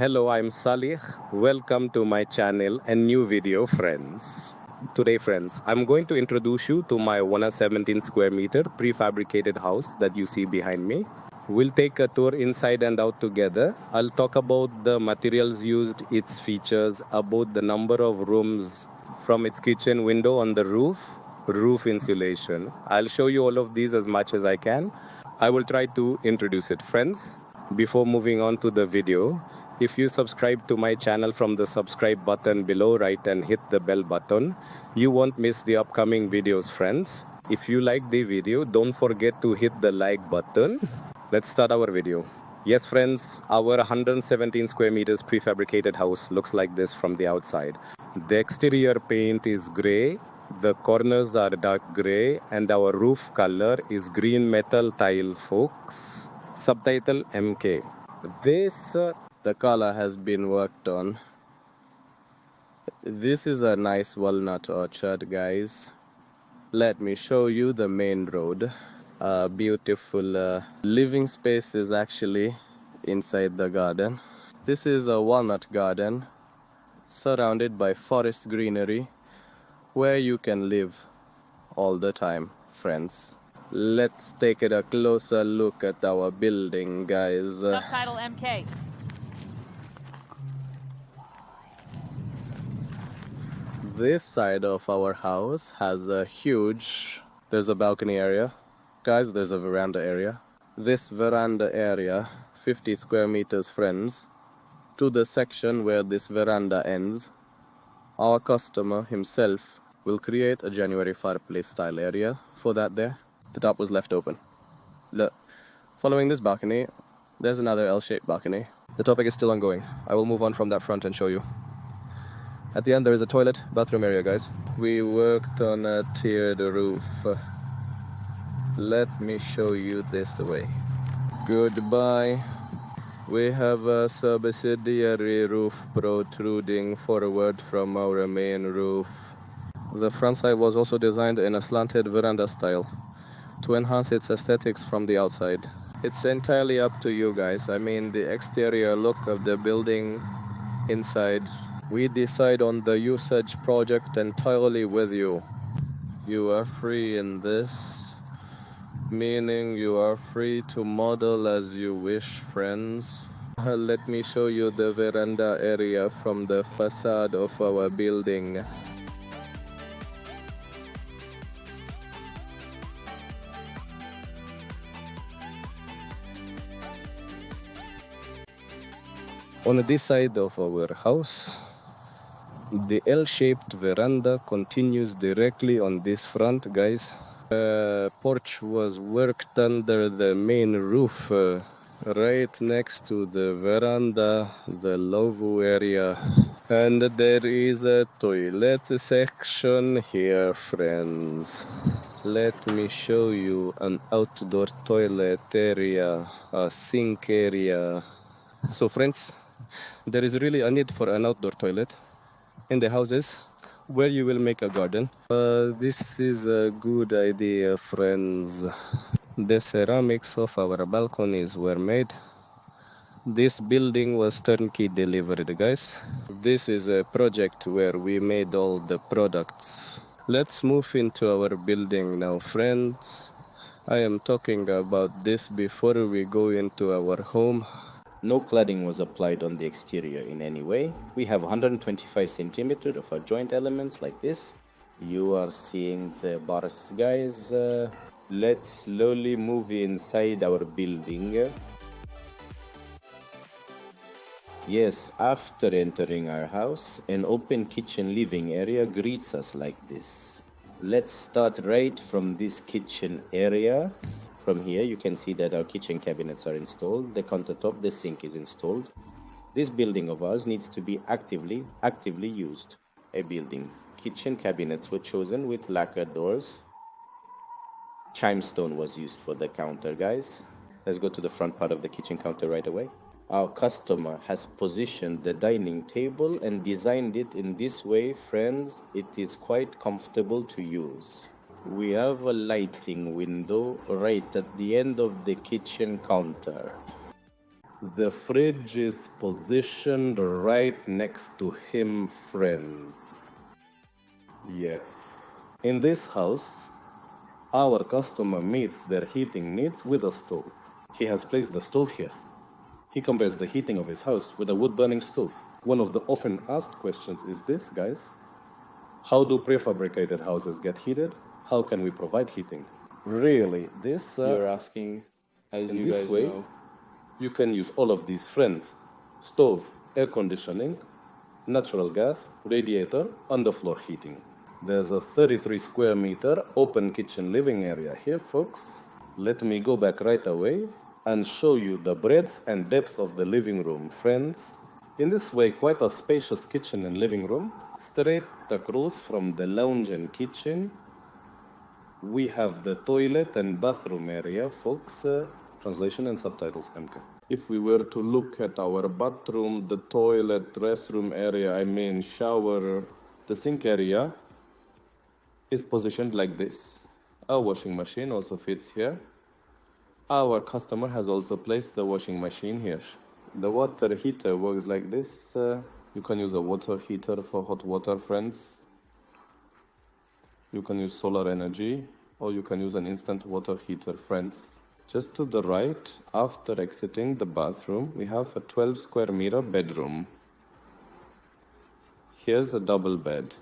Hello, I'm Salih. Welcome to my channel and new video, friends. Today, friends, I'm going to introduce you to my 117 square meter prefabricated house that you see behind me. We'll take a tour inside and out together. I'll talk about the materials used, its features, about the number of rooms, from its kitchen window on the roof insulation. I'll show you all of these as much as I can. I will try to introduce it, friends. Before moving on to the video, if you subscribe to my channel from the subscribe button below right and hit the bell button, you won't miss the upcoming videos, friends. If you like the video, don't forget to hit the like button. Let's start our video. Yes, friends, our 117 square meters prefabricated house looks like this from the outside. The exterior paint is gray, the corners are dark gray, and our roof color is green metal tile, folks. Subtitle MK. The color has been worked on. This is a nice walnut orchard, guys. Let me show you the main road. Beautiful living space is actually inside the garden. This is a walnut garden surrounded by forest greenery where you can live all the time, friends. Let's take a closer look at our building, guys. Subtitle MK. This side of our house has there's a balcony area. Guys, there's a veranda area. This veranda area, 50 square meters, friends. To the section where this veranda ends, our customer himself will create a January fireplace style area for that there. The top was left open. Look, following this balcony, there's another L-shaped balcony. The topic is still ongoing. I will move on from that front and show you. At the end, there is a toilet, bathroom area, guys. We worked on a tiered roof. Let me show you this way. Goodbye. We have a subsidiary roof protruding forward from our main roof. The front side was also designed in a slanted veranda style to enhance its aesthetics from the outside. It's entirely up to you guys. I mean, the exterior look of the building inside, we decide on the usage project entirely with you. You are free in this, meaning you are free to model as you wish, friends. Let me show you the veranda area from the facade of our building. On this side of our house, the L-shaped veranda continues directly on this front, guys. The porch was worked under the main roof, right next to the veranda, the lavabo area. And there is a toilet section here, friends. Let me show you an outdoor toilet area, a sink area. So, friends, there is really a need for an outdoor toilet in the houses where you will make a garden. This is a good idea, friends. The ceramics of our balconies were made. This building was turnkey delivered, guys. This is a project where we made all the products. Let's move into our building now, friends. I am talking about this before we go into our home. No cladding was applied on the exterior in any way. We have 125 centimeters of our joint elements like this. You are seeing the bars, guys. Let's slowly move inside our building. Yes, after entering our house, an open kitchen living area greets us like this. Let's start right from this kitchen area. From here, you can see that our kitchen cabinets are installed, the countertop, the sink is installed. This building of ours needs to be actively used. A building. Kitchen cabinets were chosen with lacquer doors. Chimestone was used for the counter, guys. Let's go to the front part of the kitchen counter right away. Our customer has positioned the dining table and designed it in this way, friends. It is quite comfortable to use. We have a lighting window right at the end of the kitchen counter. The fridge is positioned right next to him, friends. Yes. In this house, our customer meets their heating needs with a stove. He has placed the stove here. He compares the heating of his house with a wood-burning stove. One of the often asked questions is this, guys. How do prefabricated houses get heated? How can we provide heating? Really, this... You're asking, as you guys know. You can use all of these friends. Stove, air conditioning, natural gas, radiator, underfloor heating. There's a 33 square meter open kitchen living area here, folks. Let me go back right away and show you the breadth and depth of the living room, friends. In this way, quite a spacious kitchen and living room. Straight across from the lounge and kitchen, we have the toilet and bathroom area, folks. Translation and subtitles, MK. If we were to look at our bathroom, the toilet, restroom area, shower, the sink area is positioned like this. A washing machine also fits here. Our customer has also placed the washing machine here. The water heater works like this. You can use a water heater for hot water, friends. You can use solar energy, or you can use an instant water heater, friends. Just to the right, after exiting the bathroom, we have a 12 square meter bedroom. Here's a double bed.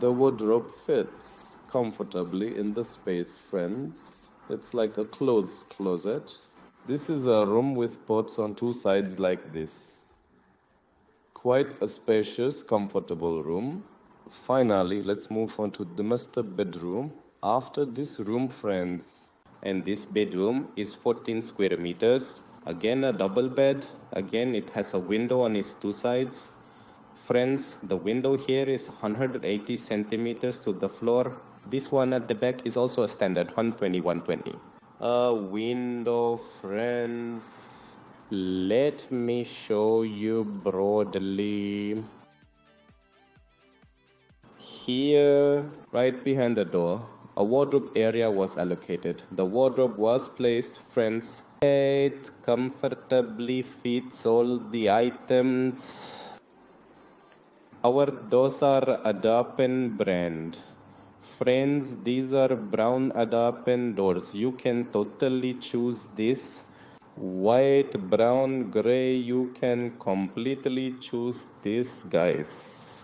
The wardrobe fits comfortably in the space, friends. It's like a clothes closet. This is a room with pots on two sides like this. Quite a spacious, comfortable room. Finally, let's move on to the master bedroom. After this room, friends, and this bedroom is 14 square meters. Again, a double bed. Again, it has a window on its two sides. Friends, the window here is 180 centimeters to the floor. This one at the back is also a standard 120. A window, friends. Let me show you broadly. Here, right behind the door, a wardrobe area was allocated. The wardrobe was placed, friends. It comfortably fits all the items. Our doors are Adapen brand. Friends, these are brown Adapen doors. You can totally choose this. White, brown, gray, you can completely choose this, guys.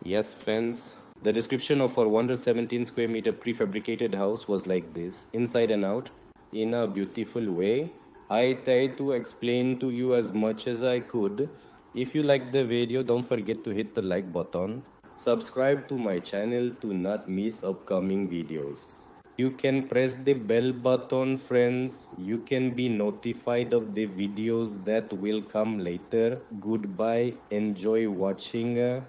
Yes, friends. The description of our 117 square meter prefabricated house was like this, inside and out, in a beautiful way. I tried to explain to you as much as I could. If you liked the video, don't forget to hit the like button. Subscribe to my channel to not miss upcoming videos. You can press the bell button, friends. You can be notified of the videos that will come later. Goodbye. Enjoy watching.